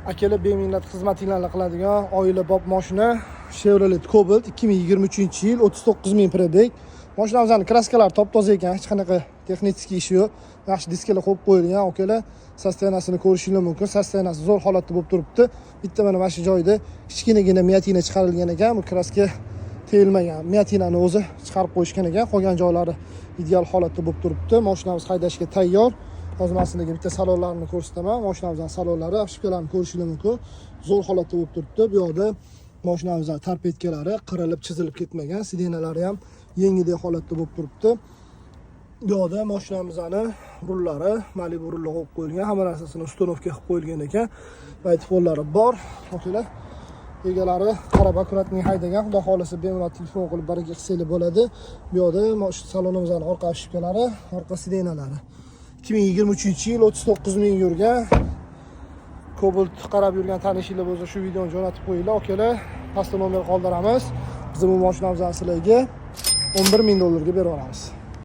Akalar beminnat xizmatinglarni qiladigan oilabop mashina Chevrolet Cobalt 2023-yil 39 000 probeg. Mashinamizning kraskalari top-toza ekan, hech qanaqa texnik ishi yo'q. Yaxshi diskalar qo'yib qo'yilgan. Akalar sostoyanasini ko'rishingiz mumkin. Sostoyanasi zo'r holatda bo'lib turibdi. Bitta mana shu joyda kichkinagina miyatina chiqarilgan ekan. Bu kraska tegilmagan. Miyatinani o'zi chiqarib qo'yishgan ekan. Qolgan joylari ideal holatda bo'lib turibdi. Mashinamiz haydashga tayyor. Hozir men sizlarga bitta salonlarini ko'rsataman. Mashinamizning salonlari, ошибкаларni ko'rishingiz mumkin. Zo'r holatda bo'lib turibdi. Bu yoqda mashinamizning torpedkalari qirilib, chizilib ketmagan. Sidenalari ham yengidek holatda bo'lib turibdi. Bu yoqda mashinamizning rullari, Malibu rullar qo'yib qo'yilgan. Hamma narsasini uстановка qilib qo'yilgan ekan. Baytfollari bor. Akalar egalari qarab akkuratning haydagan. Xudo xolisa bemalol telefon qilib baraka qilsangiz bo'ladi. Bu yoqda salonimizning orqa ошибкалari, orqa sidenalari. 2023-yil 39 000 yurgan Cobalt qarab yurgan tanishinglar bo'lsa shu videoni jo'natib qo'yinglar. Akalar, pastda nomer qoldiramiz. Biz bu mashinamizni sizlarga $11 000 ga berib olamiz.